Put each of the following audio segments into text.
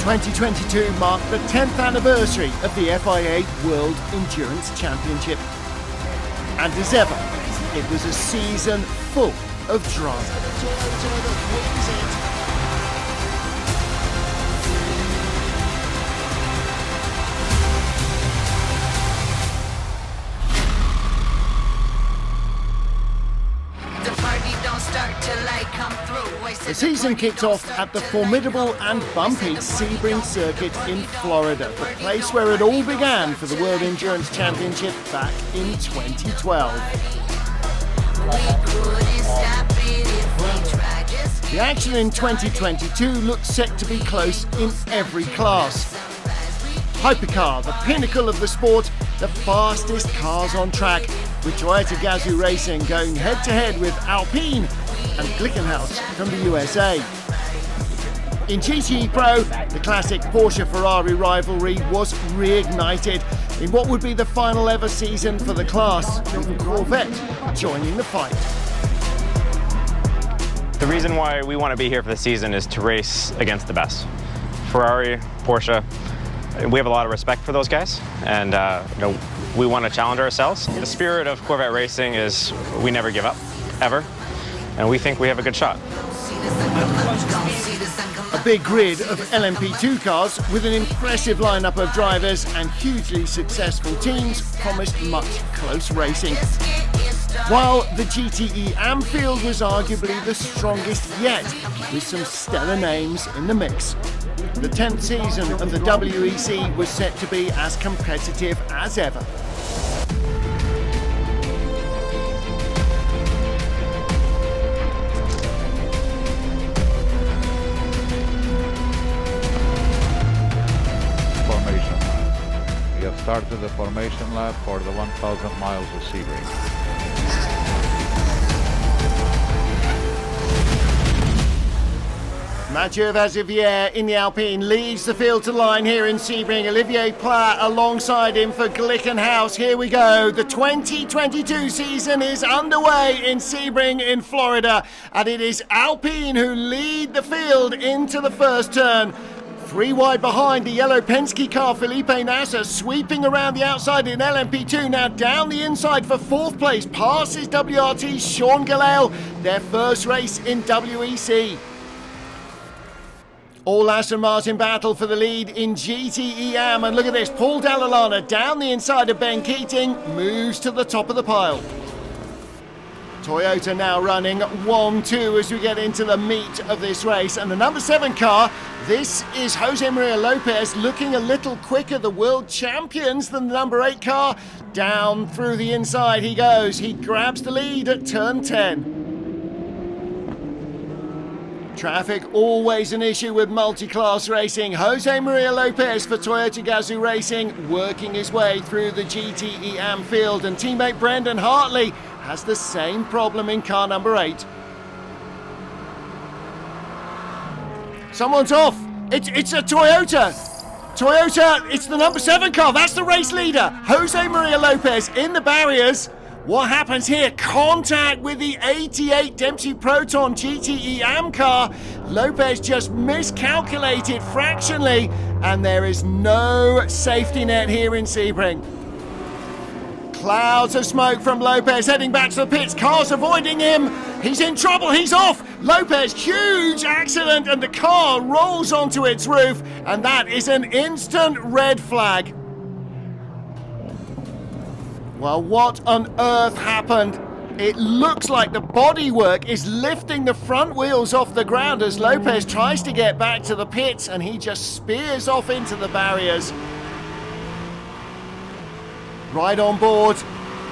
2022 marked the 10th anniversary of the FIA World Endurance Championship. And as ever, it was a season full of drama. The season kicked off at the formidable and bumpy Sebring circuit in Florida, the place where it all began for the World Endurance Championship back in 2012. The action in 2022 looks set to be close in every class. Hypercar, the pinnacle of the sport, the fastest cars on track, with Toyota Gazoo Racing going head-to-head with Alpine and Glickenhaus from the USA. In GTE Pro, the classic Porsche-Ferrari rivalry was reignited in what would be the final ever season for the class, with Corvette joining the fight. The reason why we want to be here for the season is to race against the best. Ferrari, Porsche, we have a lot of respect for those guys, and we want to challenge ourselves. The spirit of Corvette racing is we never give up, ever, and we think we have a good shot. A big grid of LMP2 cars with an impressive lineup of drivers and hugely successful teams promised much close racing. While the GTE AM field was arguably the strongest yet, with some stellar names in the mix. The 10th season of the WEC was set to be as competitive as ever. Formation. We have started the formation lap for the 1,000 miles of Sebring. Mathieu Vazivière in the Alpine leads the field to line here in Sebring. Olivier Pla alongside him for Glickenhaus. Here we go. The 2022 season is underway in Sebring in Florida, and it is Alpine who lead the field into the first turn. 3 wide behind the yellow Penske car, Felipe Nasser sweeping around the outside in LMP2. Now down the inside for 4th place, passes WRT's Sean Gelael, their first race in WEC. All Aston Martin battle for the lead in GTE AM, and look at this, Paul Dalla down the inside of Ben Keating, moves to the top of the pile. Toyota now running 1-2 as we get into the meat of this race, and the number 7 car, this is Jose Maria Lopez, looking a little quicker, the world champions, than the number 8 car. Down through the inside he goes, he grabs the lead at turn 10. Traffic always an issue with multi-class racing. Jose Maria Lopez for Toyota Gazoo Racing working his way through the GTE AM field, and teammate Brendan Hartley has the same problem in car number 8. Someone's off. It's a Toyota. Toyota, it's the number 7 car. That's the race leader. Jose Maria Lopez in the barriers. What happens here? Contact with the 88 Dempsey Proton GTE AM car. Lopez just miscalculated fractionally, and there is no safety net here in Sebring. Clouds of smoke from Lopez heading back to the pits. Cars avoiding him. He's in trouble. He's off. Lopez, huge accident, and the car rolls onto its roof, and that is an instant red flag. Well, what on earth happened? It looks like the bodywork is lifting the front wheels off the ground as Lopez tries to get back to the pits, and he just spears off into the barriers. Right on board.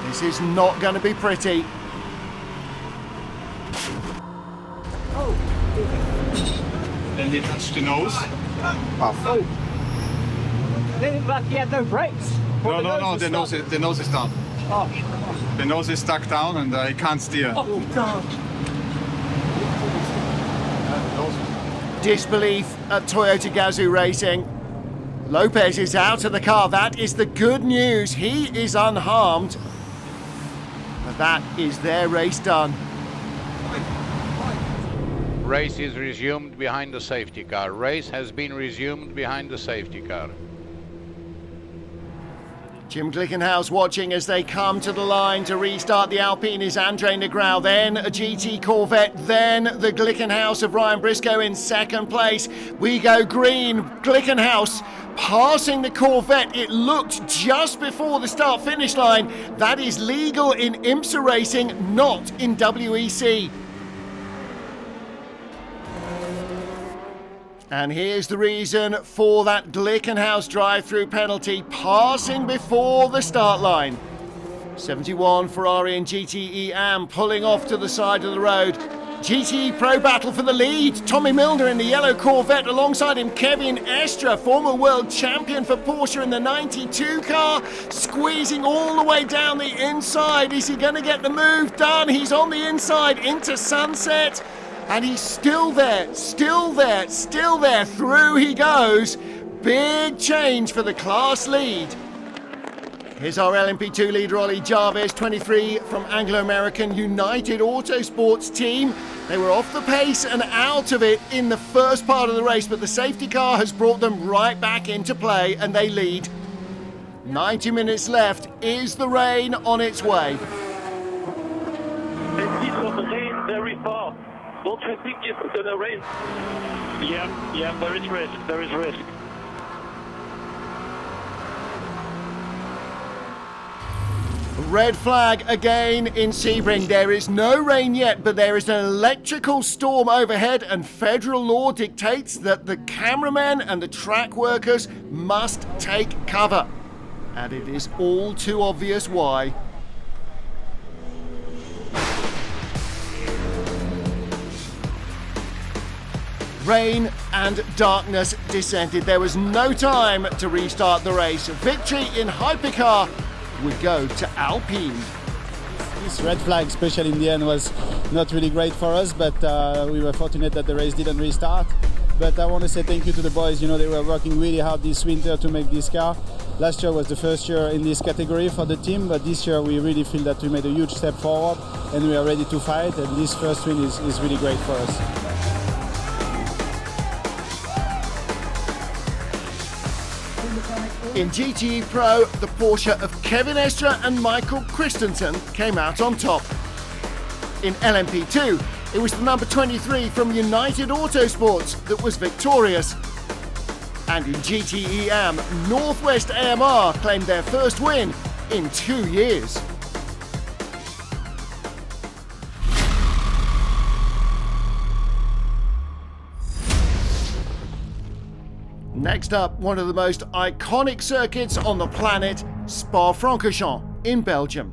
This is not going to be pretty. Oh. Then he touched the nose. Oh. But he had no brakes. No, the nose is down. Oh. The nose is stuck down and he can't steer. Oh, God. Disbelief at Toyota Gazoo Racing. Lopez is out of the car. That is the good news. He is unharmed. But that is their race done. Race is resumed behind the safety car. Race has been resumed behind the safety car. Jim Glickenhaus watching as they come to the line to restart the Alpine is Andre Negrão, then a GT Corvette, then the Glickenhaus of Ryan Briscoe in second place. We go green, Glickenhaus passing the Corvette. It looked just before the start-finish line. That is legal in IMSA racing, not in WEC. And here's the reason for that Glickenhaus drive-through penalty, passing before the start line. 71 Ferrari and GTE Am pulling off to the side of the road. GTE Pro battle for the lead. Tommy Milner in the yellow Corvette, alongside him Kevin Estre, former world champion for Porsche in the 92 car, squeezing all the way down the inside. Is he going to get the move done? He's on the inside into Sunset. And he's still there, still there, still there. Through he goes. Big change for the class lead. Here's our LMP2 leader, Ollie Jarvis, 23 from Anglo-American United Autosports team. They were off the pace and out of it in the first part of the race, but the safety car has brought them right back into play and they lead. 90 minutes left. Is the rain on its way? It will rain very far. Don't you think it's gonna rain? Yeah, there is risk. Red flag again in Sebring. There is no rain yet, but there is an electrical storm overhead, and federal law dictates that the cameramen and the track workers must take cover. And it is all too obvious why. Rain and darkness descended. There was no time to restart the race. Victory in Hypercar would go to Alpine. This red flag, especially in the end, was not really great for us, but we were fortunate that the race didn't restart. But I want to say thank you to the boys. You know, they were working really hard this winter to make this car. Last year was the first year in this category for the team, but this year we really feel that we made a huge step forward and we are ready to fight, and this first win is really great for us. In GTE Pro, the Porsche of Kevin Estre and Michael Christensen came out on top. In LMP2, it was the number 23 from United Autosports that was victorious. And in GTE Am, Northwest AMR claimed their first win in 2 years. Next up, one of the most iconic circuits on the planet, Spa-Francorchamps in Belgium.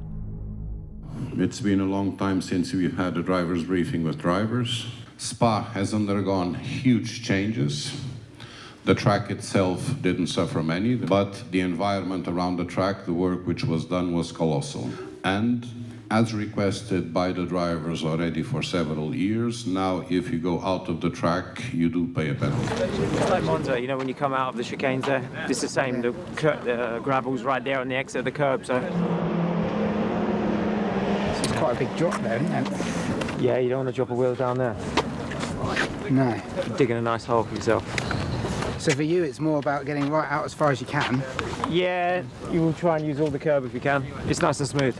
It's been a long time since we've had a driver's briefing with drivers. Spa has undergone huge changes. The track itself didn't suffer many, but the environment around the track, the work which was done was colossal. And as requested by the drivers already for several years, now if you go out of the track, you do pay a penalty. It's like Monza, you know, when you come out of the chicanes there, it's the same, the gravel's right there on the exit of the curb, so. It's quite a big drop there, isn't it? Yeah, you don't want to drop a wheel down there. No. You're digging a nice hole for yourself. So for you, it's more about getting right out as far as you can? Yeah, you will try and use all the curb if you can. It's nice and smooth.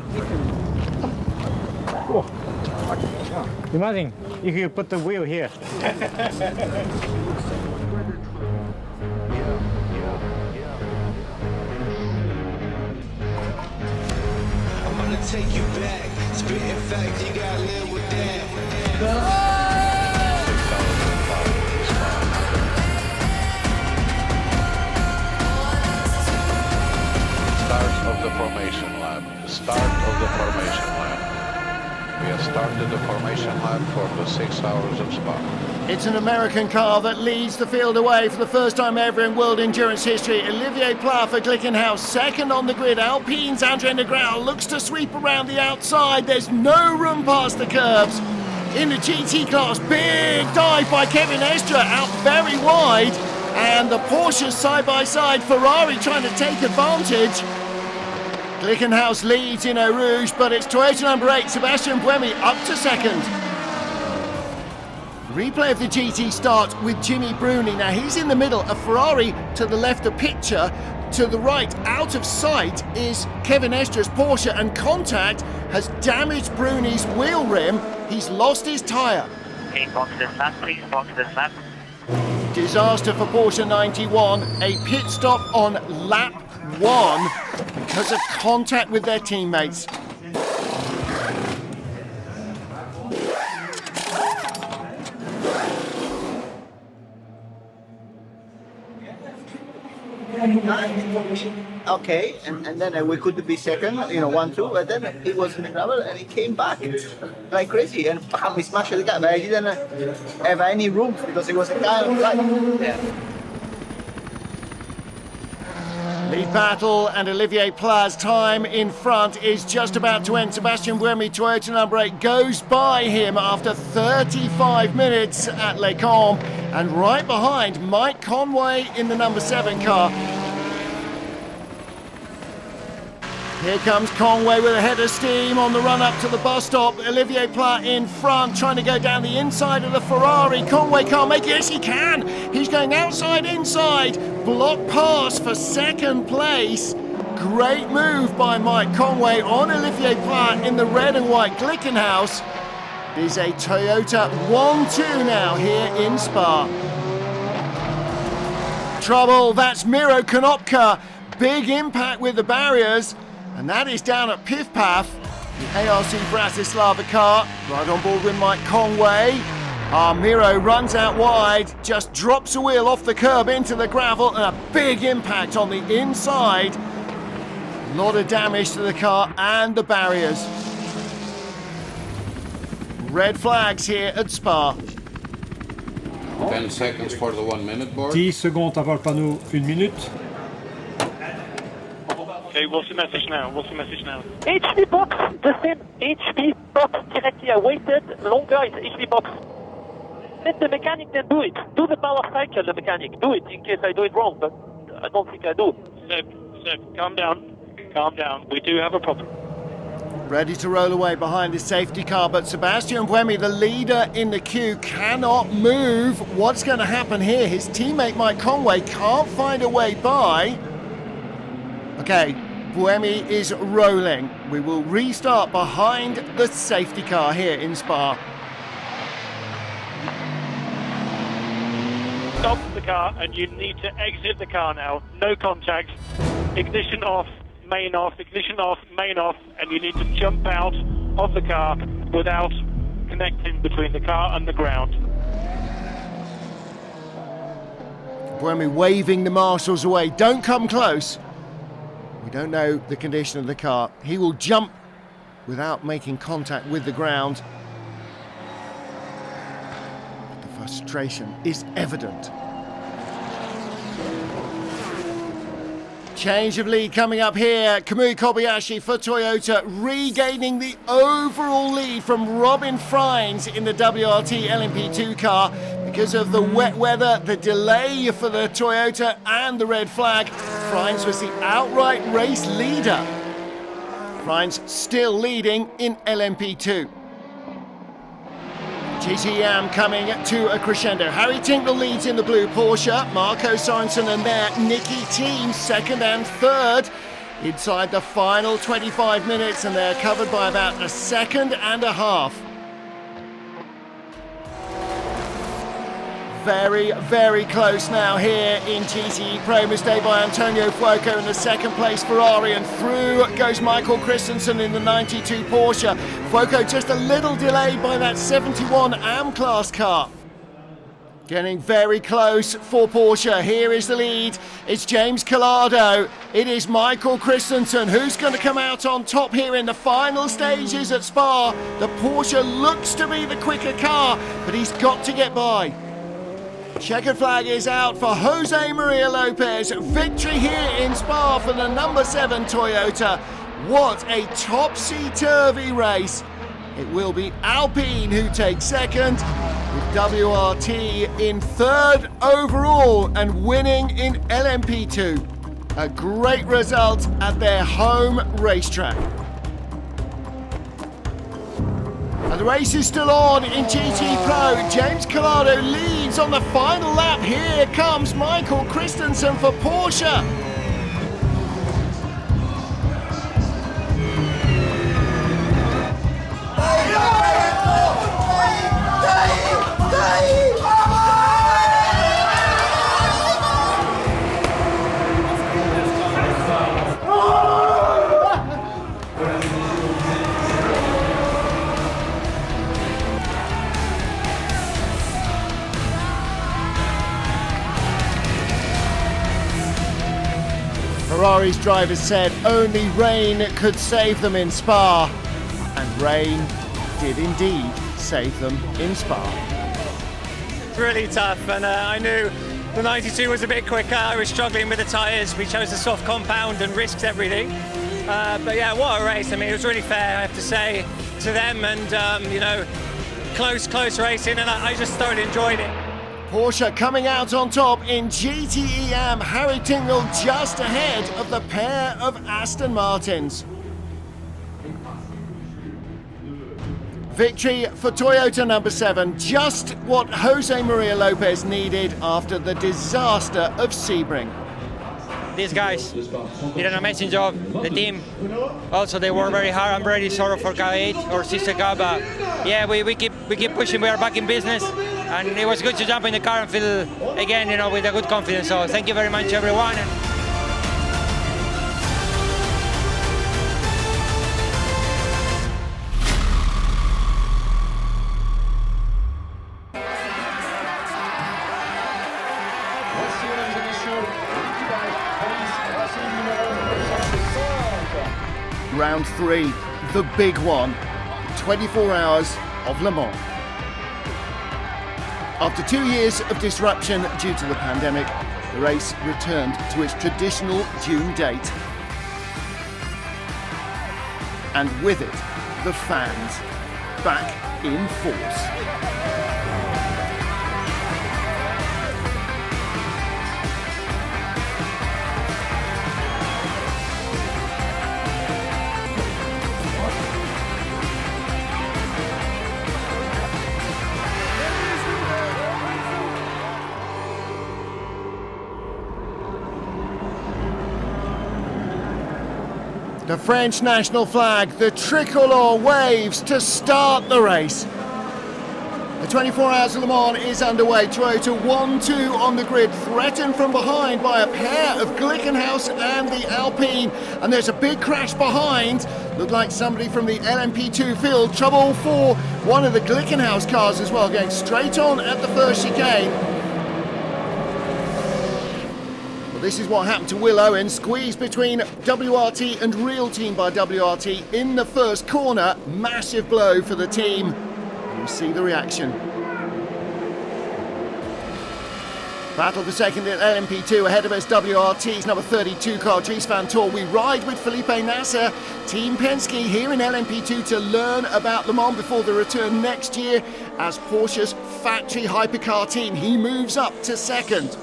Oh. Imagine if you put the wheel here. I'm gonna take you back. Spitting facts, you gotta live with that. Start of the formation lap. Start of the formation lap. We have started the formation lap for the 6 hours of Spa. It's an American car that leads the field away for the first time ever in World Endurance history. Olivier Pla for Glickenhaus, second on the grid. Alpine's Andre Negrão looks to sweep around the outside. There's no room past the curbs. In the GT class, big dive by Kevin Estre, out very wide. And the Porsches side by side, Ferrari trying to take advantage. Glickenhaus leads in Eau Rouge, but it's Toyota number 8, Sebastian Buemi, up to second. Replay of the GT start with Jimmy Bruni. Now he's in the middle, a Ferrari to the left of picture. To the right, out of sight, is Kevin Estra's Porsche, and contact has damaged Bruni's wheel rim. He's lost his tyre. Okay, box this lap, please, box this lap. Disaster for Porsche 91, a pit stop on lap 1 because of contact with their teammates. Okay, and then we could be second, 1-2, but then it was in the gravel and he came back like crazy and bam, he smashed the car. But I didn't have any room because it was a kind of like, yeah. Lead battle, and Olivier Pla's time in front is just about to end. Sebastian Buemi, Toyota number 8, goes by him after 35 minutes at Les Combes, and right behind Mike Conway in the number 7 car. Here comes Conway with a head of steam on the run up to the bus stop. Olivier Pla in front, trying to go down the inside of the Ferrari. Conway can't make it. Yes, he can. He's going outside, inside. Block pass for second place. Great move by Mike Conway on Olivier Pla in the red and white Glickenhaus. It is a Toyota 1-2 now here in Spa. Trouble, that's Miro Konopka. Big impact with the barriers. And that is down at Piff Paff, the ARC Bratislava car, right on board with Mike Conway. Miro runs out wide, just drops a wheel off the curb into the gravel, and a big impact on the inside. A lot of damage to the car and the barriers. Red flags here at Spa. 10 seconds for the 1 minute board. 10 secondes avant le panneau, 1 minute. Okay, what's the message now? HP box, the same HP box directly. I waited longer, it's HP box. Let the mechanic then do it. Do the power cycle, the mechanic. Do it in case I do it wrong, but I don't think I do. Seb, calm down. Calm down. We do have a problem. Ready to roll away behind the safety car, but Sebastian Buemi, the leader in the queue, cannot move. What's going to happen here? His teammate Mike Conway can't find a way by. Okay, Buemi is rolling. We will restart behind the safety car here in Spa. Stop the car and you need to exit the car now. No contact. Ignition off, main off, ignition off, main off, and you need to jump out of the car without connecting between the car and the ground. Buemi waving the marshals away. Don't come close. We don't know the condition of the car. He will jump without making contact with the ground. The frustration is evident. Change of lead coming up here. Kamui Kobayashi for Toyota regaining the overall lead from Robin Freins in the WRT LMP2 car. Because of the wet weather, the delay for the Toyota and the red flag, Freins was the outright race leader. Freins still leading in LMP2. GTM coming to a crescendo. Harry Tinknell leads in the blue Porsche. Marco Sorensen and their Nicky team second and third. Inside the final 25 minutes, and they're covered by about a second and a half. Very, very close now here in GTE Pro. Mistake by Antonio Fuoco in the second place Ferrari, and through goes Michael Christensen in the 92 Porsche. Fuoco just a little delayed by that 71 AM class car. Getting very close for Porsche. Here is the lead. It's James Collado. It is Michael Christensen who's going to come out on top here in the final stages at Spa. The Porsche looks to be the quicker car, but he's got to get by. Checkered flag is out for Jose Maria Lopez. Victory here in Spa for the number 7 Toyota. What a topsy-turvy race. It will be Alpine who takes second, with WRT in third overall and winning in LMP2. A great result at their home racetrack. And The race is still on in GT Pro. James Calado leads on the final lap. Here comes Michael Christensen for Porsche. Ferrari's drivers said only rain could save them in Spa, and rain did indeed save them in Spa. It's really tough, and I knew the 92 was a bit quicker. I was struggling with the tyres. We chose a soft compound and risked everything. But yeah, what a race. I mean, it was really fair, I have to say, to them, and you know, close racing, and I just thoroughly enjoyed it. Porsche coming out on top in GTE-AM. Harry Tingle just ahead of the pair of Aston Martins. Victory for Toyota number 7, just what Jose Maria Lopez needed after the disaster of Sebring. These guys did an amazing job. The team also, they work very hard. I'm very sorry for car 8 or sister car, but yeah, we keep pushing. We are back in business, and it was good to jump in the car and feel again, you know, with a good confidence. So thank you very much, everyone. Round 3, the big one, 24 hours of Le Mans. After 2 years of disruption due to the pandemic, the race returned to its traditional June date. And with it, the fans, back in force. The French national flag, the tricolour waves to start the race. The 24 Hours of Le Mans is underway. Toyota 1-2 on the grid, threatened from behind by a pair of Glickenhaus and the Alpine. And there's a big crash behind. Looked like somebody from the LMP2 field. Trouble for one of the Glickenhaus cars as well, going straight on at the first chicane. This is what happened to Will Owen, squeezed between WRT and Real Team by WRT in the first corner. Massive blow for the team. You see the reaction. Battle for second at LMP2, ahead of us WRT's number 32 car, Dries van Tor. We ride with Felipe Nasser, Team Penske here in LMP2 to learn about Le Mans before the return next year as Porsche's factory hypercar team. He moves up to second.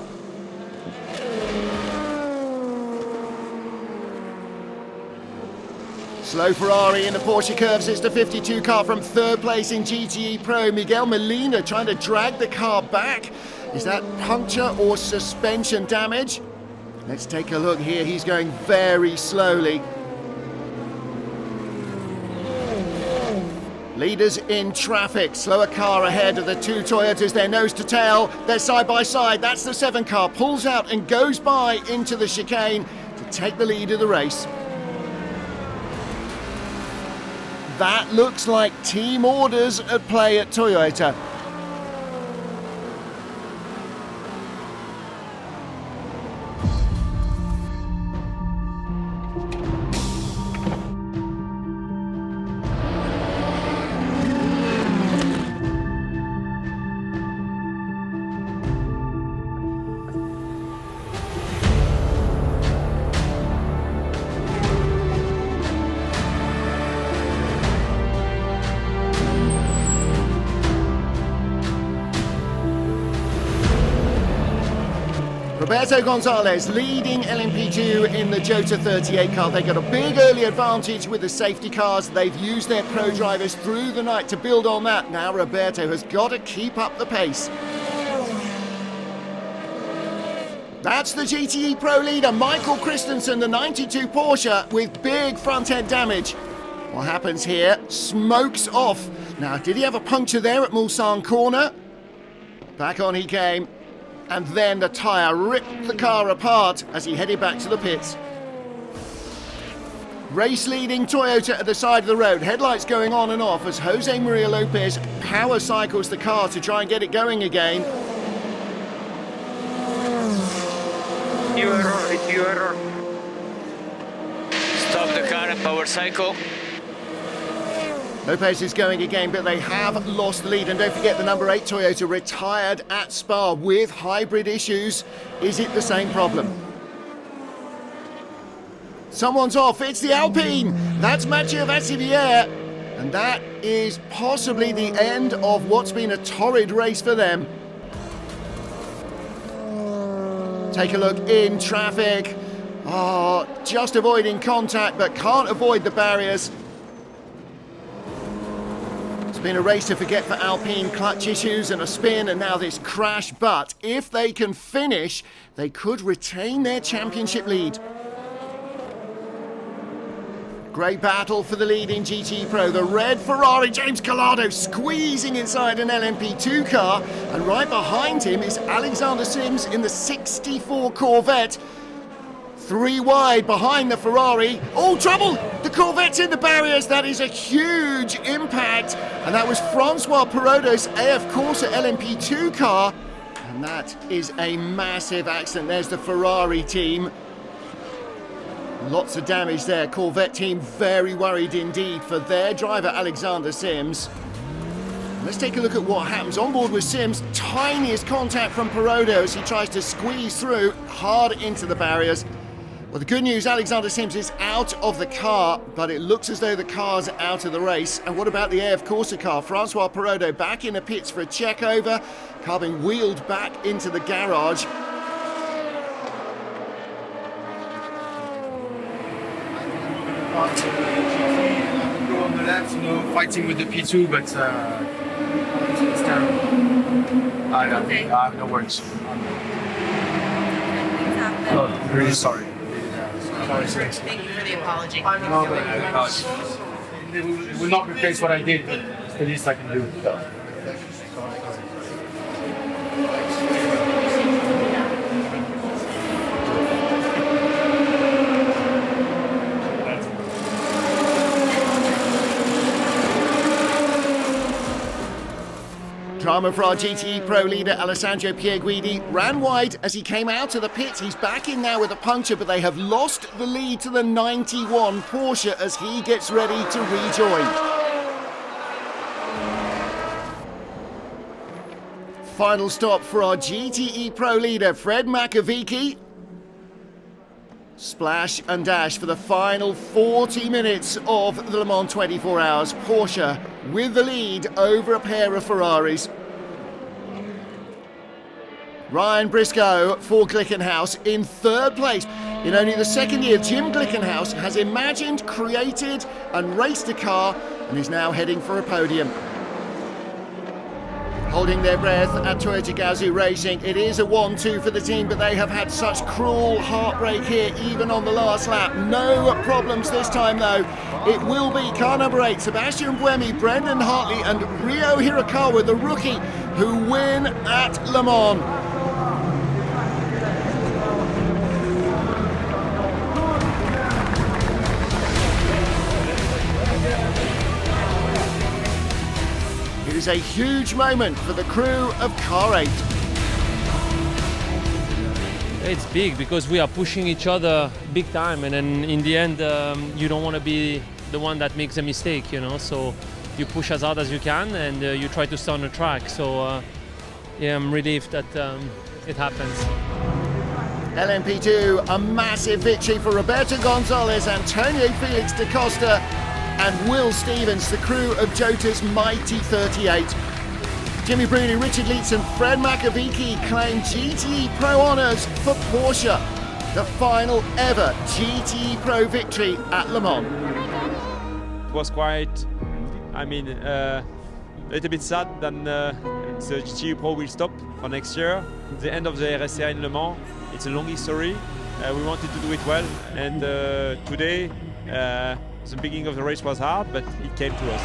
Slow Ferrari in the Porsche curves. It's the 52 car from third place in GTE Pro. Miguel Molina trying to drag the car back. Is that puncture or suspension damage? Let's take a look here. He's going very slowly. Leaders in traffic. Slower car ahead of the two Toyotas. They're nose to tail. They're side by side. That's the 7 car. Pulls out and goes by into the chicane to take the lead of the race. That looks like team orders at play at Toyota. Roberto Gonzalez leading LMP2 in the Jota 38 car. They got a big early advantage with the safety cars. They've used their pro drivers through the night to build on that. Now Roberto has got to keep up the pace. That's the GTE Pro leader, Michael Christensen, the 92 Porsche, with big front end damage. What happens here? Smokes off. Now, did he have a puncture there at Mulsanne corner? Back on he came. And then the tyre ripped the car apart as he headed back to the pits. Race-leading Toyota at the side of the road. Headlights going on and off as Jose Maria Lopez power cycles the car to try and get it going again. New error. Stop the car and power cycle. Lopez is going again, but they have lost the lead. And don't forget, the number 8 Toyota retired at Spa with hybrid issues. Is it the same problem? Someone's off. It's the Alpine. That's Mathieu Vassilière. And that is possibly the end of what's been a torrid race for them. Take a look in traffic. Oh, just avoiding contact, but can't avoid the barriers. It's been a race to forget for Alpine, clutch issues and a spin and now this crash, but if they can finish, they could retain their championship lead. Great battle for the lead in GT Pro. The red Ferrari, James Collado squeezing inside an LMP2 car, and right behind him is Alexander Sims in the 64 Corvette. 3 wide behind the Ferrari. Oh, trouble! The Corvette's in the barriers. That is a huge impact. And that was Francois Perotto's AF Corsa LMP2 car. And that is a massive accident. There's the Ferrari team. Lots of damage there. Corvette team very worried indeed for their driver, Alexander Sims. Let's take a look at what happens. On board with Sims, tiniest contact from Perotto as he tries to squeeze through hard into the barriers. Well, the good news, Alexander Sims is out of the car, but it looks as though the car's out of the race. And what about the AF Corsa car? Francois Perotto back in the pits for a check over. Car being wheeled back into the garage. Go on the left, fighting with the P2, but it's terrible. I have no words. Oh, really sorry. Thank you for the apology. It will not replace what I did, but it's the least I can do. Drama for our GTE Pro leader, Alessandro Pierguidi, ran wide as he came out of the pits. He's back in now with a puncture, but they have lost the lead to the 91 Porsche as he gets ready to rejoin. Final stop for our GTE Pro leader, Fred Makovici. Splash and dash for the final 40 minutes of the Le Mans 24 Hours. Porsche with the lead over a pair of Ferraris. Ryan Briscoe for Glickenhaus in 3rd place. In only the 2nd year, Jim Glickenhaus has imagined, created and raced a car and is now heading for a podium. Holding their breath at Toyota Gazoo Racing. It is a 1-2 for the team, but they have had such cruel heartbreak here, even on the last lap. No problems this time, though. It will be car number 8, Sebastian Buemi, Brendan Hartley, and Ryo Hirakawa, the rookie, who win at Le Mans. It is a huge moment for the crew of Car 8. It's big because we are pushing each other big time, and then in the end you don't want to be the one that makes a mistake, you know, so you push as hard as you can and you try to stay on the track. So yeah, I'm relieved that it happens. LMP2, a massive victory for Roberto Gonzalez, Antonio Felix da Costa and Will Stevens, the crew of Jota's mighty 38. Jimmy Bruni, Richard Leitz and Fred Makovici claim GTE Pro honours for Porsche. The final ever GTE Pro victory at Le Mans. It was quite, a little bit sad that the GTE Pro will stop for next year. The end of the RSA in Le Mans, it's a long history. We wanted to do it well, and today the beginning of the race was hard, but it came to us.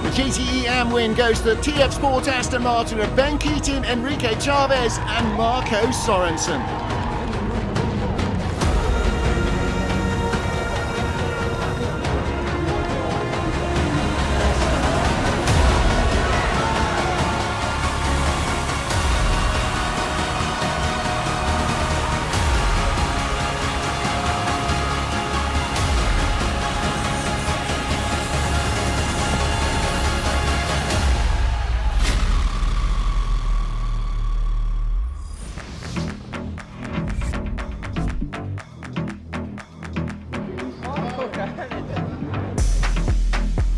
The GTE AM win goes to the TF Sport Aston Martin of Ben Keating, Enrique Chavez and Marco Sorensen.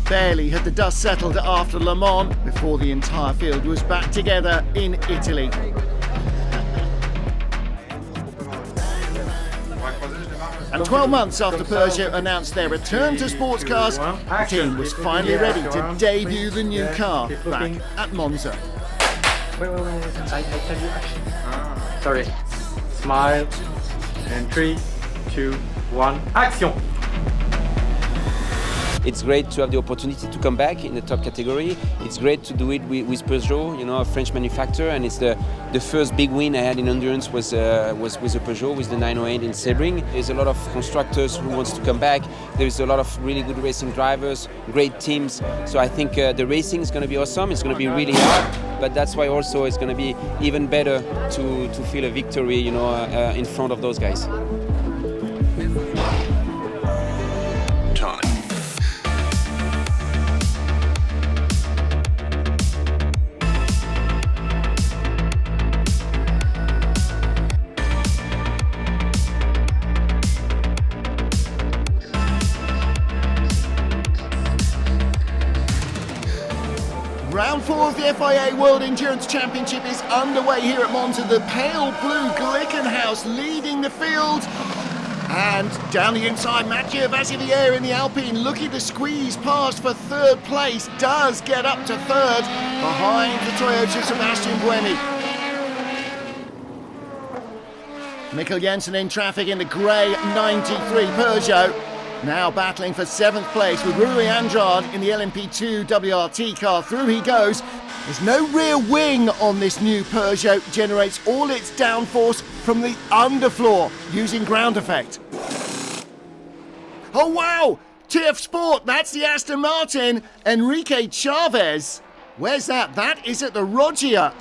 Barely had the dust settled after Le Mans before the entire field was back together in Italy. And 12 months after Peugeot announced their return to sports cars, the team was finally ready to debut the new car back at Monza. Wait. I tell you action. Sorry. Smile. And 3, 2, 1, action! It's great to have the opportunity to come back in the top category. It's great to do it with Peugeot, a French manufacturer, and it's the first big win I had in endurance was with a Peugeot, with the 908 in Sebring. There's a lot of constructors who wants to come back. There's a lot of really good racing drivers, great teams. So I think the racing is going to be awesome. It's going to be really hard, but that's why also it's going to be even better to feel a victory, in front of those guys. Round 4 of the FIA World Endurance Championship is underway here at Monza. The pale blue Glickenhaus leading the field. And down the inside, Mathieu Vassivière in the Alpine looking to squeeze past for third place. Does get up to third behind the Toyota Sebastian Buemi. Mikkel Jensen in traffic in the grey 93 Peugeot. Now battling for 7th place with Rui Andrade in the LMP2 WRT car. Through he goes. There's no rear wing on this new Peugeot. Generates all its downforce from the underfloor using ground effect. Oh wow! TF Sport, that's the Aston Martin. Enrique Chavez. Where's that? That is at the Roggia.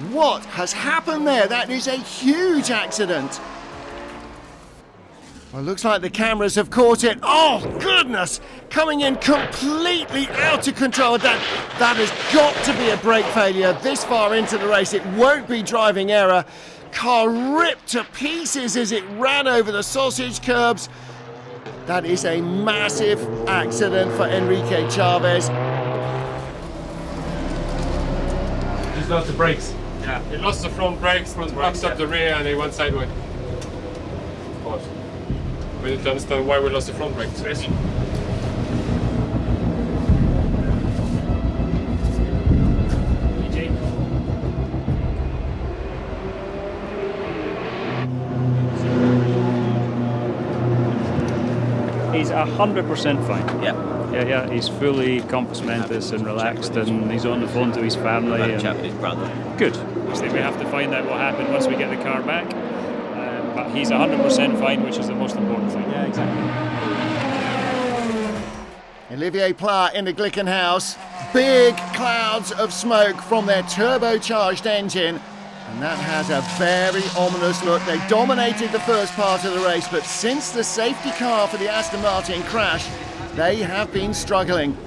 What has happened there? That is a huge accident. Well, looks like the cameras have caught it. Oh, goodness! Coming in completely out of control. That has got to be a brake failure this far into the race. It won't be driving error. Car ripped to pieces as it ran over the sausage curbs. That is a massive accident for Enrique Chavez. Just lost the brakes. Yeah, he lost the front brakes, upset the rear, and he went sideways. Of course. We need to understand why we lost the front brakes. He's 100% fine. Yeah. He's fully compass mentis and relaxed, and he's on the phone to his family. And his brother. Good. Obviously, we have to find out what happened once we get the car back. But he's 100% fine, which is the most important thing. Yeah, exactly. Olivier Pla in the Glickenhaus. Big clouds of smoke from their turbocharged engine. And that has a very ominous look. They dominated the first part of the race, but since the safety car for the Aston Martin crashed, they have been struggling.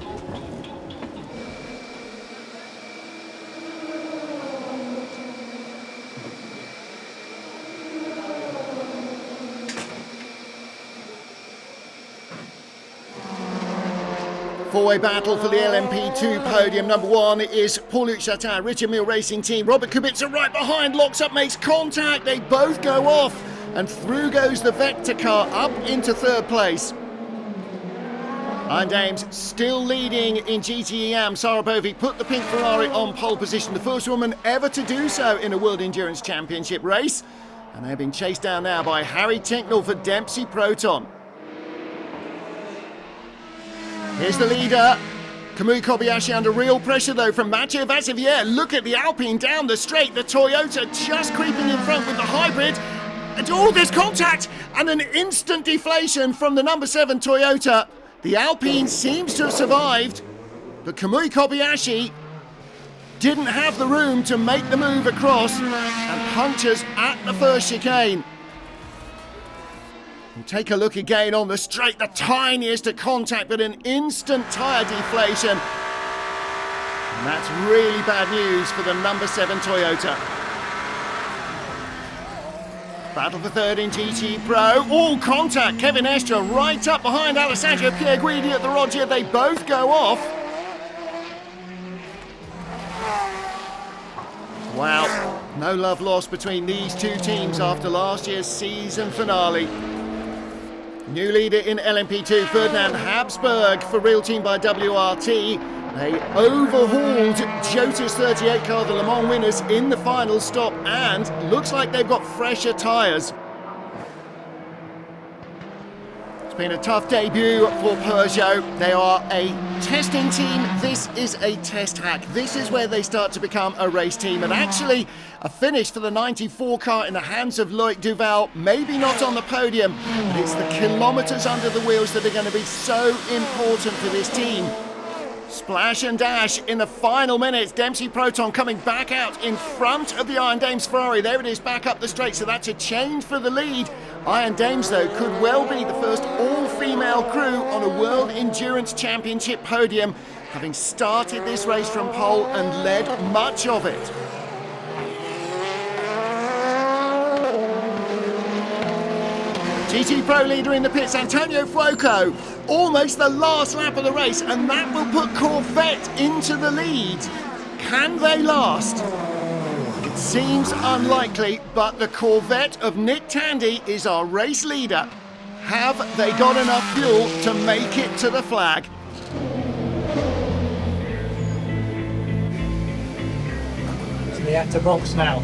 Four-way battle for the LMP2 podium. Number 1 is Paul-Luc Chatin, Richard Mille Racing Team. Robert Kubica right behind, locks up, makes contact. They both go off, and through goes the Vector car up into third place. Iron Dames still leading in GTE Am. Sarah Bovy put the pink Ferrari on pole position, the first woman ever to do so in a World Endurance Championship race. And they're being chased down now by Harry Tinknell for Dempsey Proton. Here's the leader, Kamui Kobayashi, under real pressure though from Mathieu Vassivière. Look at the Alpine down the straight, the Toyota just creeping in front with the hybrid. And all this contact and an instant deflation from the number 7 Toyota. The Alpine seems to have survived, but Kamui Kobayashi didn't have the room to make the move across and punctures at the first chicane. And take a look again on the straight, the tiniest of contact, but an instant tyre deflation. And that's really bad news for the number 7 Toyota. Battle for third in GT Pro. All contact. Kevin Estre right up behind Alessandro Pierguidi at the Roger. They both go off. Wow, no love lost between these two teams after last year's season finale. New leader in LMP2, Ferdinand Habsburg for Real Team by WRT. They overhauled Jota's 38 car, the Le Mans winners, in the final stop, and looks like they've got fresher tyres. It's been a tough debut for Peugeot. They are a testing team. This is a test hack. This is where they start to become a race team. And actually, a finish for the 94 car in the hands of Loic Duval, maybe not on the podium, but it's the kilometres under the wheels that are going to be so important for this team. Splash and dash in the final minutes. Dempsey Proton coming back out in front of the Iron Dames Ferrari. There it is, back up the straight, so that's a change for the lead. Iron Dames, though, could well be the first all-female crew on a World Endurance Championship podium, having started this race from pole and led much of it. GT Pro leader in the pits, Antonio Fuoco, almost the last lap of the race, and that will put Corvette into the lead. Can they last? It seems unlikely, but the Corvette of Nick Tandy is our race leader. Have they got enough fuel to make it to the flag? To the actor box now.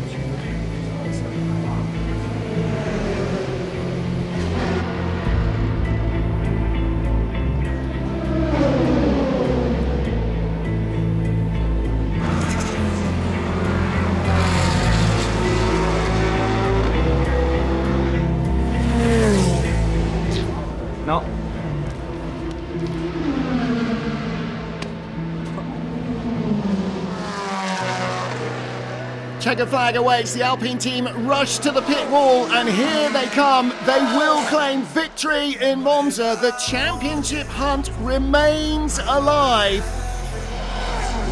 No. Checkered flag awaits. The Alpine team rush to the pit wall, and here they come. They will claim victory in Monza. The championship hunt remains alive.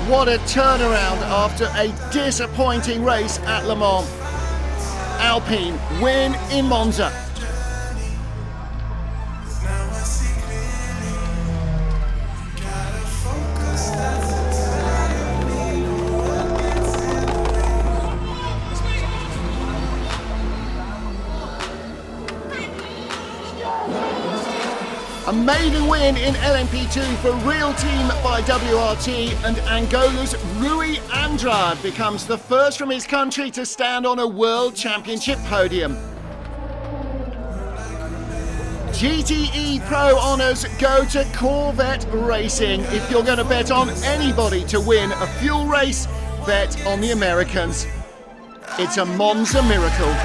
What a turnaround after a disappointing race at Le Mans. Alpine win in Monza. A maiden win in LMP2 for Real Team by WRT, and Angola's Rui Andrade becomes the first from his country to stand on a World Championship podium. GTE Pro honours go to Corvette Racing. If you're going to bet on anybody to win a fuel race, bet on the Americans. It's a Monza miracle.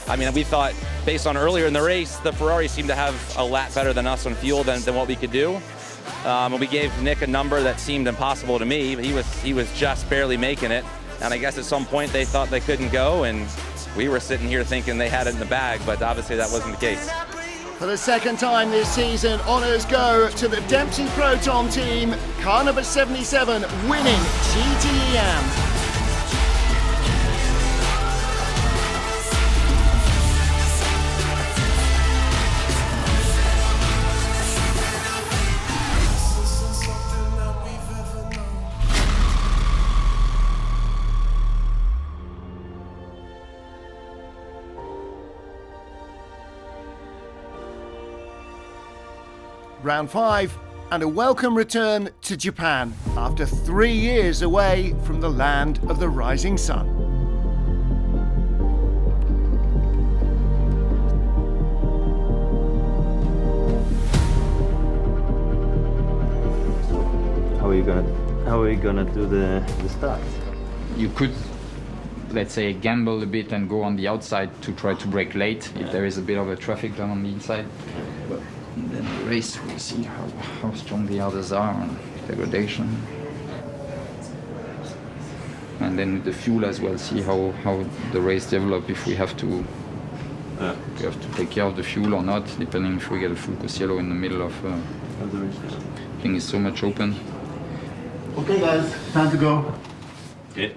I mean, we thought, based on earlier in the race, the Ferrari seemed to have a lap better than us on fuel than what we could do. And we gave Nick a number that seemed impossible to me. But he was just barely making it. And I guess at some point they thought they couldn't go, and we were sitting here thinking they had it in the bag, but obviously that wasn't the case. For the second time this season, honours go to the Dempsey Proton team, car number 77 winning GTE Am. round 5, and a welcome return to Japan after 3 years away from the land of the rising sun. How are you gonna do the start? You could, let's say, gamble a bit and go on the outside to try to brake late if there is a bit of a traffic jam on the inside. But then the race, we'll see how strong the others are on degradation. And then the fuel as well, see how the race develop, if we have to take care of the fuel or not, depending if we get a full Cosiello in the middle of the race. I think it's so much open. Okay guys, time to go. Yeah.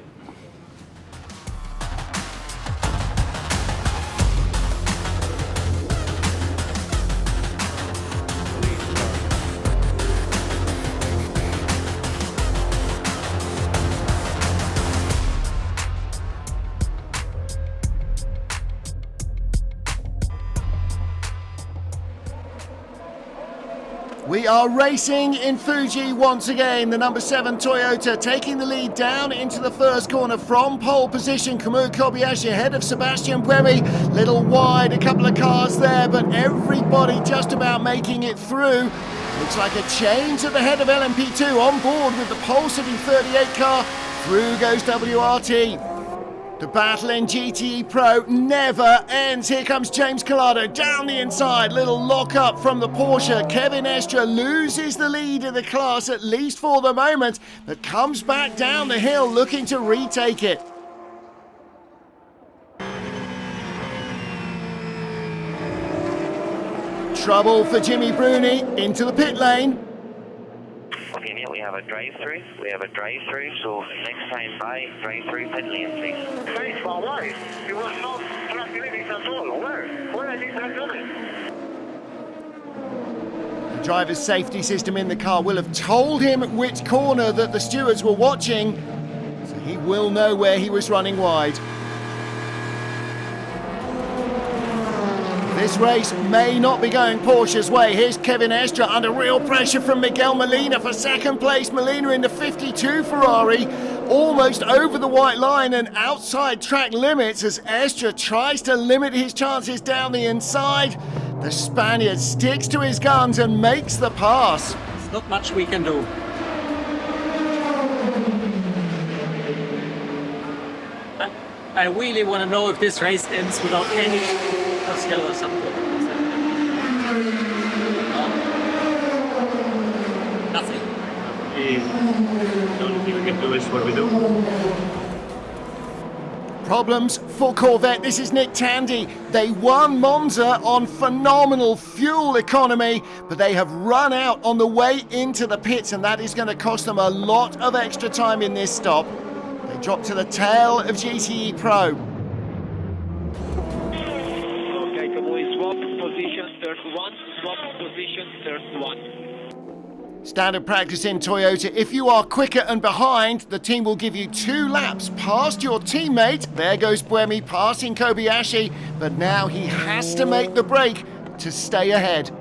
We are racing in Fuji once again. The number 7 Toyota taking the lead down into the first corner from pole position. Kamui Kobayashi ahead of Sebastian Buemi. Little wide, a couple of cars there, but everybody just about making it through. Looks like a change at the head of LMP2 on board with the pole sitting 38 car. Through goes WRT. The battle in GTE Pro never ends. Here comes James Collado down the inside. Little lock up from the Porsche. Kevin Estre loses the lead of the class, at least for the moment, but comes back down the hill looking to retake it. Trouble for Jimmy Bruni into the pit lane. Okay, mate, we have a drive-through. So next time by, drive-through pit lane, please. Thanks, but why? You were not track limits at all. Where are these track limits? The driver's safety system in the car will have told him which corner that the stewards were watching, so he will know where he was running wide. This race may not be going Porsche's way. Here's Kevin Estre under real pressure from Miguel Molina for second place. Molina in the 52 Ferrari, almost over the white line and outside track limits as Estre tries to limit his chances down the inside. The Spaniard sticks to his guns and makes the pass. There's not much we can do. I really want to know if this race ends without any Cosiello or something. Nothing. The only thing we can do is what we do. Problems for Corvette. This is Nick Tandy. They won Monza on phenomenal fuel economy, but they have run out on the way into the pits, and that is going to cost them a lot of extra time in this stop. They drop to the tail of GTE Pro. Okay, Kamui, swap position, third one. Swap position, third one. Standard practice in Toyota. If you are quicker and behind, the team will give you 2 laps past your teammate. There goes Buemi passing Kobayashi, but now he has to make the break to stay ahead.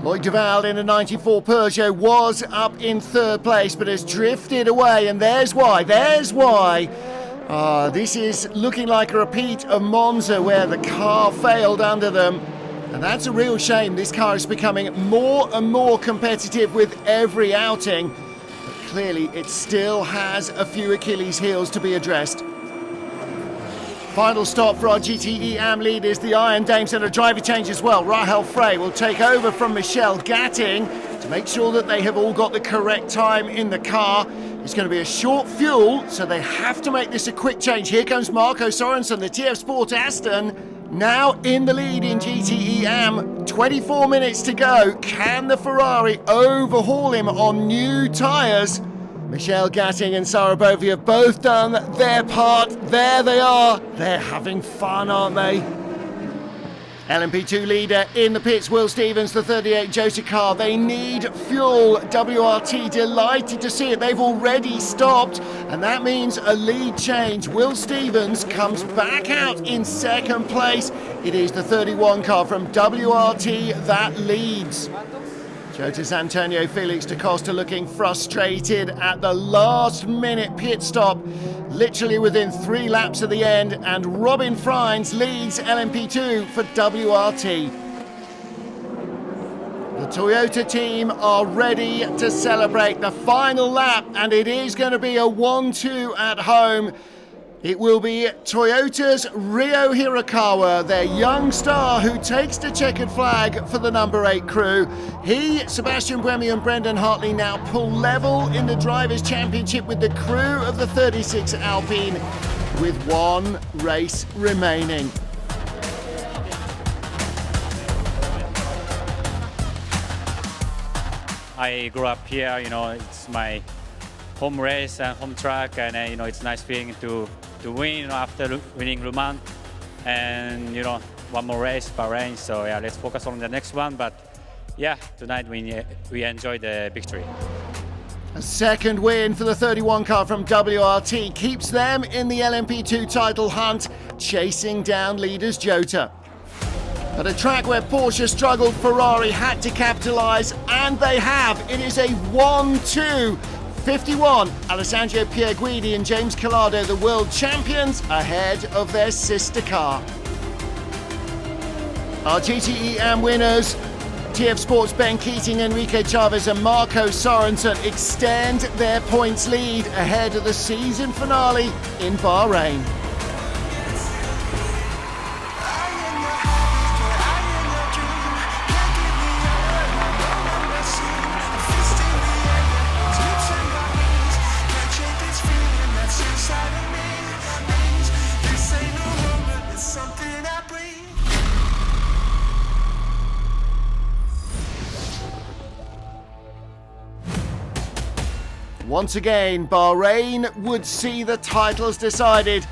Lloyd Duval in a 94 Peugeot was up in 3rd place, but has drifted away, and there's why. This is looking like a repeat of Monza, where the car failed under them. And that's a real shame. This car is becoming more and more competitive with every outing. But clearly it still has a few Achilles heels to be addressed. Final stop for our GTE AM leaders, the Iron Dames, and a driver change as well. Rahel Frey will take over from Michelle Gatting to make sure that they have all got the correct time in the car. It's going to be a short fuel, so they have to make this a quick change. Here comes Marco Sorensen, the TF Sport Aston, now in the lead in GTE AM. 24 minutes to go. Can the Ferrari overhaul him on new tyres? Michelle Gatting and Sarah Bovey have both done their part. There they are. They're having fun, aren't they? LMP2 leader in the pits, Will Stevens, the 38 Jota car. They need fuel. WRT delighted to see it. They've already stopped, and that means a lead change. Will Stevens comes back out in second place. It is the 31 car from WRT that leads. Jota's Antonio Felix da Costa looking frustrated at the last minute pit stop, literally within 3 laps of the end, and Robin Freins leads LMP2 for WRT. The Toyota team are ready to celebrate the final lap, and it is going to be a 1-2 at home. It will be Toyota's Ryo Hirakawa, their young star who takes the checkered flag for the number 8 crew. He, Sebastian Buemi and Brendan Hartley now pull level in the Drivers' Championship with the crew of the 36 Alpine with 1 race remaining. I grew up here, it's my home race and home track, and it's a nice feeling to win after winning Le Mans, and one more race, Bahrain. So yeah, let's focus on the next one. But yeah, tonight we enjoyed the victory. A second win for the 31 car from WRT keeps them in the LMP2 title hunt, chasing down leaders Jota. At a track where Porsche struggled, Ferrari had to capitalise, and they have. It is a 1-2. 51, Alessandro Pierguidi and James Calado, the world champions, ahead of their sister car. Our GTE AM winners, TF Sports' Ben Keating, Enrique Chavez and Marco Sorensen extend their points lead ahead of the season finale in Bahrain. Once again, Bahrain would see the titles decided.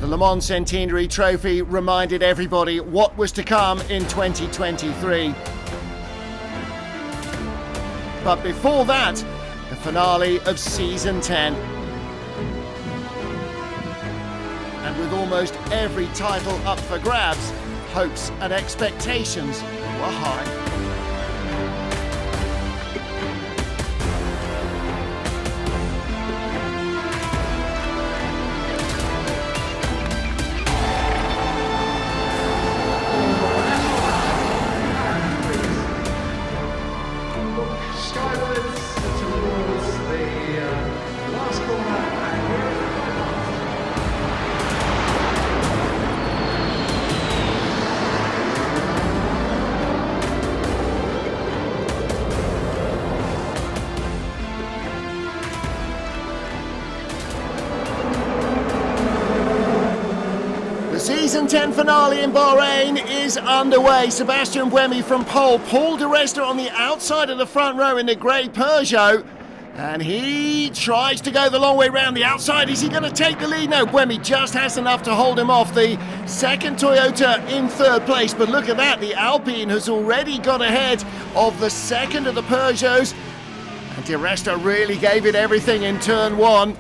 The Le Mans Centenary Trophy reminded everybody what was to come in 2023. But before that, the finale of Season 10. And with almost every title up for grabs, hopes and expectations were high. Season 10 finale in Bahrain is underway. Sebastian Buemi from pole, Paul di Resta on the outside of the front row in the grey Peugeot, and he tries to go the long way round the outside. Is he going to take the lead? No, Buemi just has enough to hold him off. The second Toyota in third place, but look at that, the Alpine has already got ahead of the second of the Peugeots, and di Resta really gave it everything in turn 1.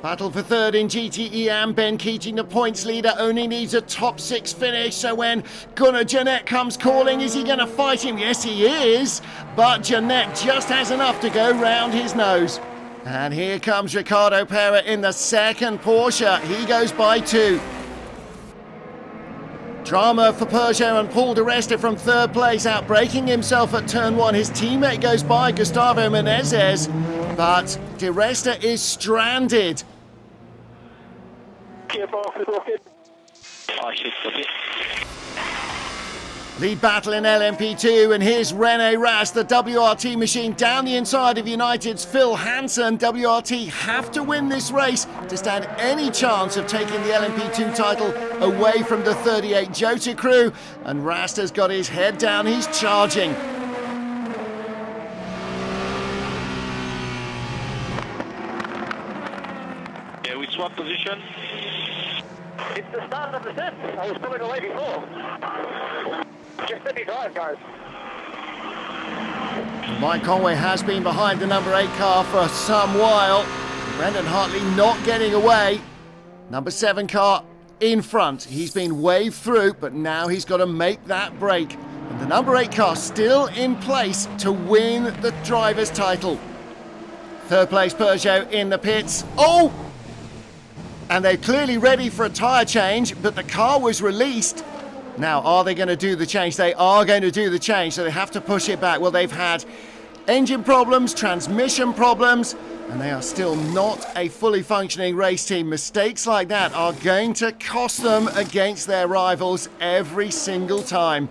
Battle for third in GTE AM. Ben Keating, the points leader, only needs a top 6 finish. So when Gunnar Jeanette comes calling, is he going to fight him? Yes, he is. But Jeanette just has enough to go round his nose. And here comes Ricardo Pera in the second Porsche. He goes by 2. Drama for Peugeot and Paul di Resta from third place, outbraking himself at turn 1. His teammate goes by, Gustavo Menezes, but di Resta is stranded. Lead battle in LMP2, and here's René Rast, the WRT machine, down the inside of United's Phil Hansen. WRT have to win this race to stand any chance of taking the LMP2 title away from the 38 Jota crew, and Rast has got his head down, he's charging. Yeah, we swap position. It's the start of the set. I was pulling away before. Just let me drive, guys. Mike Conway has been behind the number 8 car for some while. Brendan Hartley not getting away. Number 7 car in front. He's been waved through, but now he's got to make that break. And the number 8 car still in place to win the driver's title. Third place Peugeot in the pits. Oh! And they're clearly ready for a tyre change, but the car was released. Now, are they going to do the change? They are going to do the change, so they have to push it back. Well, they've had engine problems, transmission problems, and they are still not a fully functioning race team. Mistakes like that are going to cost them against their rivals every single time.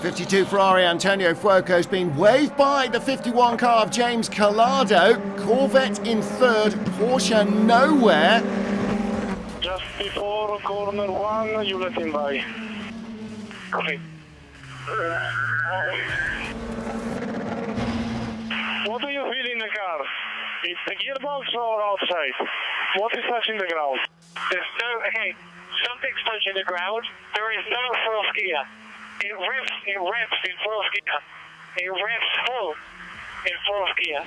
52 Ferrari Antonio Fuoco has been waved by the 51 car of James Collado. Corvette in third, Porsche nowhere. Just before corner 1, you let him by. Okay. What do you feel in the car? It's the gearbox or outside? What is touching the ground? There's no, something's touching the ground. There is no fourth gear. It revs in fourth gear. It revs full in fourth gear.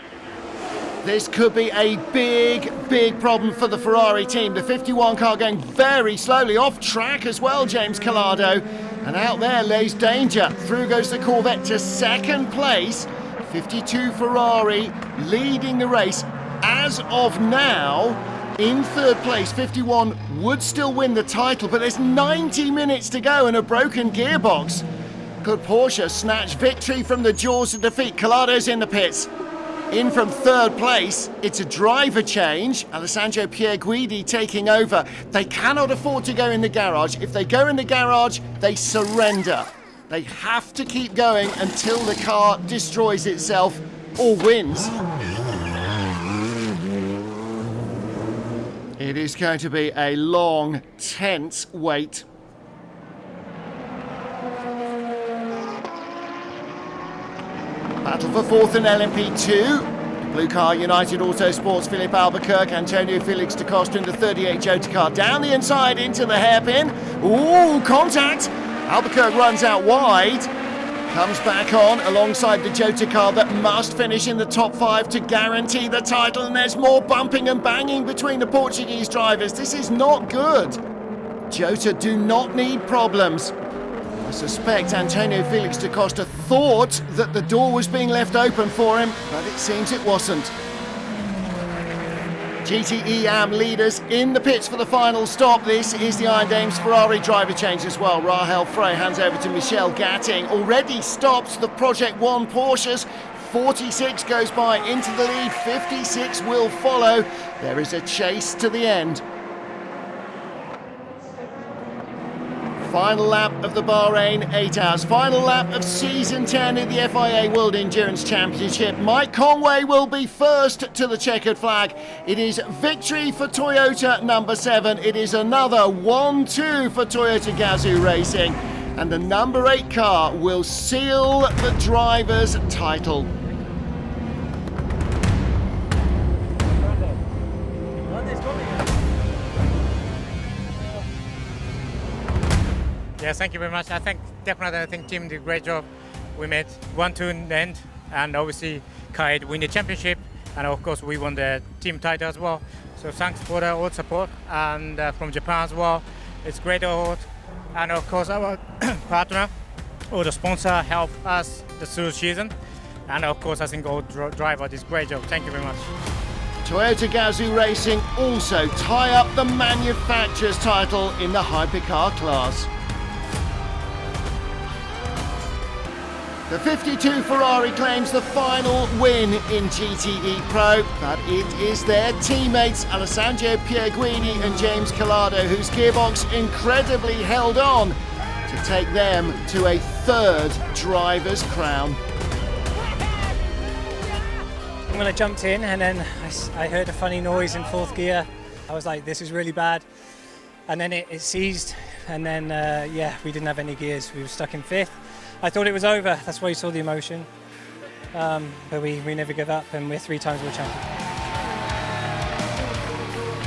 This could be a big problem for the Ferrari team. The 51 car going very slowly, off track as well, James Collado. And out there lays danger. Through goes the Corvette to second place. 52 Ferrari leading the race. As of now, in third place, 51 would still win the title, but there's 90 minutes to go and a broken gearbox. Could Porsche snatch victory from the jaws of defeat? Collado's in the pits. In from third place, it's a driver change. Alessandro Pierguidi taking over. They cannot afford to go in the garage. If they go in the garage, they surrender. They have to keep going until the car destroys itself or wins. It is going to be a long, tense wait. Battle for fourth in LMP2. Blue car, United Autosports, Philip Albuquerque, Antonio Felix da Costa in the 38 Jota car. Down the inside into the hairpin. Ooh, contact. Albuquerque runs out wide. Comes back on alongside the Jota car that must finish in the top 5 to guarantee the title. And there's more bumping and banging between the Portuguese drivers. This is not good. Jota do not need problems. I suspect Antonio Felix da Costa thought that the door was being left open for him, but it seems it wasn't. GTE AM leaders in the pits for the final stop. This is the Iron Dames Ferrari driver change as well. Rahel Frey hands over to Michelle Gatting. Already stopped the Project 1 Porsches. 46 goes by into the lead. 56 will follow. There is a chase to the end. Final lap of the Bahrain 8 hours. Final lap of season 10 in the FIA World Endurance Championship. Mike Conway will be first to the checkered flag. It is victory for Toyota number 7. It is another 1-2 for Toyota Gazoo Racing. And the number 8 car will seal the driver's title. Yes, thank you very much. I think team did a great job. We made 1-2 in the end, and obviously Kai win the championship, and of course we won the team title as well. So thanks for the all support, and from Japan as well. It's great award, and of course our partner or the sponsor help us through the season, and of course I think all driver did a great job. Thank you very much. Toyota Gazoo Racing also tie up the manufacturer's title in the Hypercar class. The 52 Ferrari claims the final win in GTE Pro, but it is their teammates Alessandro Pierguidi and James Collado whose gearbox incredibly held on to take them to a third driver's crown. When I jumped in and then I heard a funny noise in fourth gear, I was like, this is really bad. And then it seized, and then we didn't have any gears. We were stuck in fifth. I thought it was over, that's why you saw the emotion. But we never give up, and we're 3 times world champion.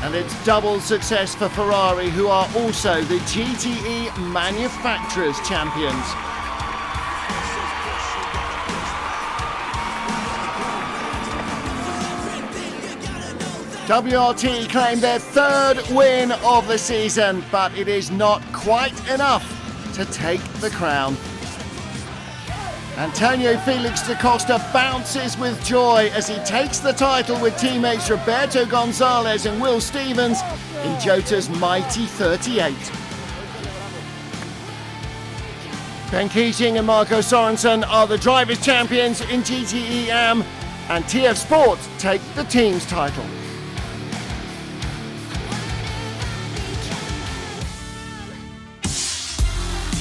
And it's double success for Ferrari, who are also the GTE Manufacturers Champions. WRT claimed their third win of the season, but it is not quite enough to take the crown. Antonio Felix da Costa bounces with joy as he takes the title with teammates Roberto Gonzalez and Will Stevens in Jota's mighty 38. Ben Keating and Marco Sorensen are the drivers' champions in GTE AM, and TF Sport take the team's title.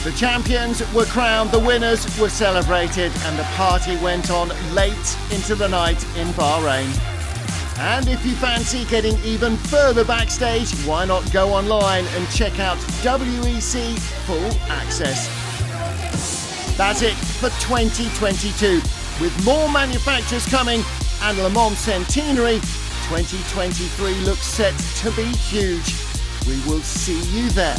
The champions were crowned, the winners were celebrated, and the party went on late into the night in Bahrain. And if you fancy getting even further backstage, why not go online and check out WEC Full Access. That's it for 2022. With more manufacturers coming and Le Mans Centenary, 2023 looks set to be huge. We will see you there.